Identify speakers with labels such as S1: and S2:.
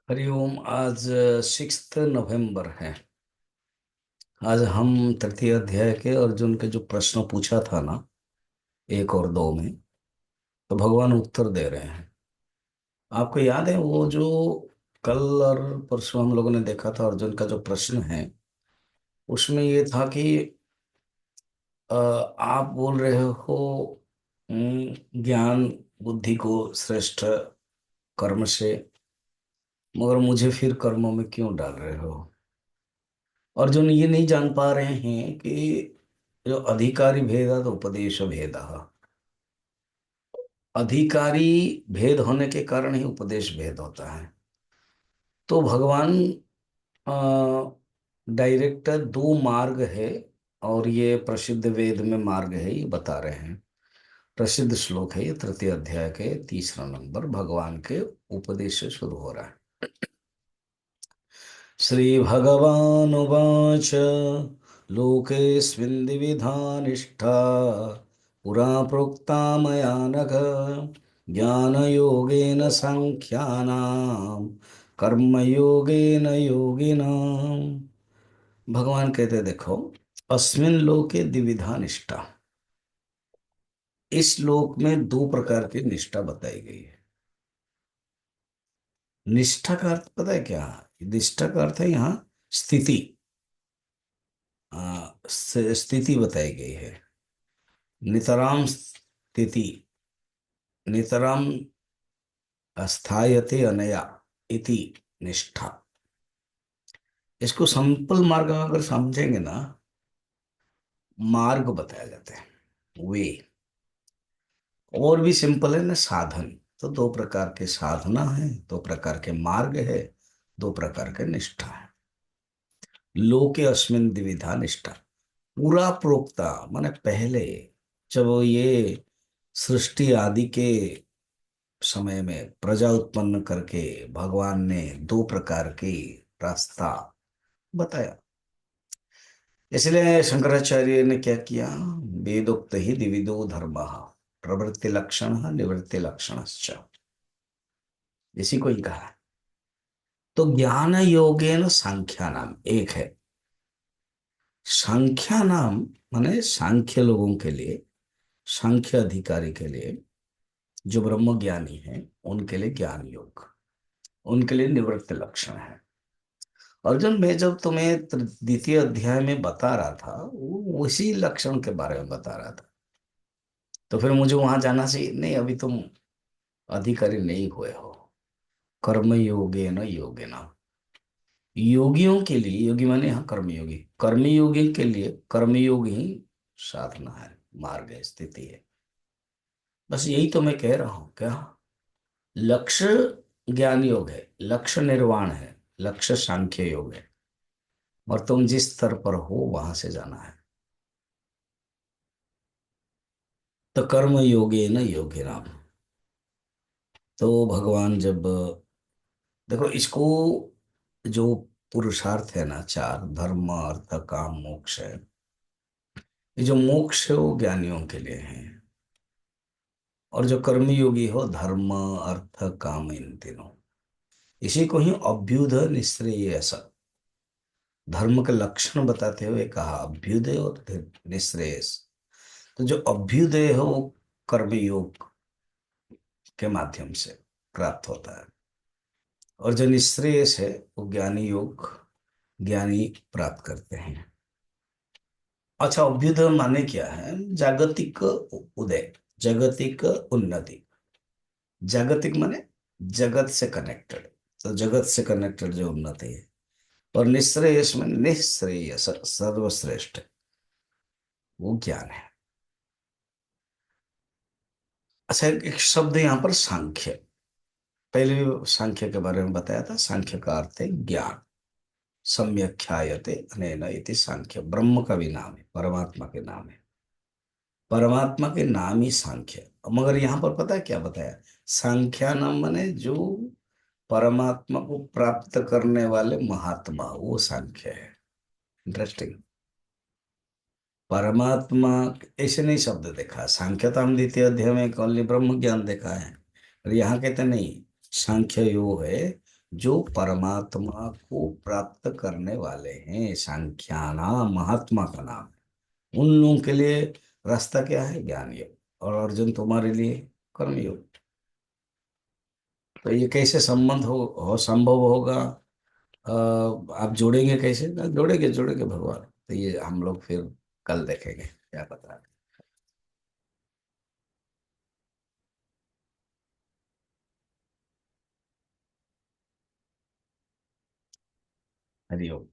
S1: हरिओम। आज 6 नवंबर है। आज हम तृतीय अध्याय के अर्जुन के जो प्रश्न पूछा था ना, 1 और 2 में, तो भगवान उत्तर दे रहे हैं। आपको याद है वो जो कल और परसों हम लोगों ने देखा था, अर्जुन का जो प्रश्न है उसमें ये था कि आप बोल रहे हो ज्ञान बुद्धि को श्रेष्ठ कर्म से, मगर मुझे फिर कर्मों में क्यों डाल रहे हो। अर्जुन ये नहीं जान पा रहे हैं कि जो अधिकारी भेद उपदेश भेद, अधिकारी भेद होने के कारण ही उपदेश भेद होता है। तो भगवान डायरेक्ट दो मार्ग है, और ये प्रसिद्ध वेद में मार्ग है ये बता रहे हैं। प्रसिद्ध श्लोक है ये, तृतीय अध्याय के 3 नंबर, भगवान के उपदेश से शुरू हो रहा है। श्री भगवानुवाच लोकेऽस्मिन् द्विविधा निष्ठा पुरा प्रोक्ता मया नघ ज्ञानयोगेन सांख्यानां कर्मयोगेन योगिनाम्। भगवान कहते देखो, अस्मिन् लोके द्विविधा निष्ठा, इस लोक में दो प्रकार की निष्ठा बताई गई है। निष्ठा का अर्थ पता है क्या? निष्ठा का अर्थ है यहाँ स्थिति। स्थिति बताई गई है। नितराम स्थिति, नितराम अस्थायते अनया इति निष्ठा। इसको सिंपल मार्ग अगर समझेंगे ना, मार्ग बताया जाता है, वे। और भी सिंपल है ना, साधन। तो दो प्रकार के साधना है, दो प्रकार के मार्ग है, दो प्रकार के निष्ठा है। लोके अस्मिन द्विविधा निष्ठा, पूरा प्रोक्ता माने पहले, जब ये सृष्टि आदि के समय में प्रजा उत्पन्न करके भगवान ने दो प्रकार की रास्ता बताया। इसलिए शंकराचार्य ने क्या किया? वेदोक्त ही द्विविधो धर्म, प्रवृत्ति लक्षण निवृत्ति लक्षणश्च, इसी को ही कहा। तो ज्ञान योगेन सांख्या नाम एक है। सांख्या नाम माने सांख्य लोगों के लिए, सांख्य अधिकारी के लिए, जो ब्रह्म ज्ञानी है उनके लिए ज्ञान योग, उनके लिए निवृत्ति लक्षण है। अर्जुन, मैं जब तुम्हें द्वितीय अध्याय में बता रहा था वो उसी लक्षण के बारे में बता रहा था, तो फिर मुझे वहां जाना चाहिए नहीं? अभी तुम अधिकारी नहीं हुए हो। कर्म योगे न योगे न, योगियों के लिए, योगी माने यहाँ कर्मयोगी, कर्मयोगी के लिए कर्मयोग ही साधना है, मार्ग है, स्थिति है। बस यही तो मैं कह रहा हूं क्या। लक्ष्य ज्ञान योग है, लक्ष्य निर्वाण है, लक्ष्य सांख्य योग है, और तुम जिस स्तर पर हो वहां से जाना है। तो कर्म योगे न योगे नाम। तो भगवान जब, देखो इसको, जो पुरुषार्थ है ना, चार, धर्म अर्थ काम मोक्ष है, ये जो मोक्ष है वो ज्ञानियों के लिए है, और जो कर्मयोगी हो धर्म अर्थ काम, इन तीनों, इसी को ही अभ्युदय निश्रेयस, धर्म के लक्षण बताते हुए कहा अभ्युदय और निश्रेयस। तो जो अभ्युदय है वो कर्मयोग के माध्यम से प्राप्त होता है, और जो निश्रेयस है वो ज्ञानी योग, ज्ञानी प्राप्त करते हैं। अच्छा, अभ्युदय माने क्या है? जागतिक उदय, जागतिक उन्नति। जागतिक माने जगत से कनेक्टेड, तो जगत से कनेक्टेड जो उन्नति है। और निश्रेयस में निश्रेयस, सर्वश्रेष्ठ, वो ज्ञान है। अच्छा, एक शब्द यहाँ पर सांख्य, पहले भी सांख्य के बारे में बताया था। सांख्य का अर्थ है ज्ञान। सम्यक ख्यायते अनेन इति सांख्य, ब्रह्म का भी नाम है, परमात्मा के नाम है, परमात्मा के नाम ही सांख्य। मगर यहाँ पर पता है क्या बताया? सांख्या नाम माने जो परमात्मा को प्राप्त करने वाले महात्मा, वो सांख्य है। इंटरेस्टिंग। परमात्मा ऐसे नहीं शब्द देखा, सांख्य तो हम द्वितीय अध्याय में ओनली ब्रह्म ज्ञान देखा है, और यहाँ कहते नहीं, सांख्य यो है जो परमात्मा को प्राप्त करने वाले हैं, सांख्यानाम महात्मा का नाम है। उन लोगों के लिए रास्ता क्या है? ज्ञान योग। और अर्जुन तुम्हारे लिए कर्म योग। तो ये कैसे संबंध हो संभव होगा? आप जोड़ेंगे कैसे ना? जोड़ेंगे जोड़ेंगे भगवान। तो ये हम लोग फिर कल देखेंगे, क्या पता। हरिओम।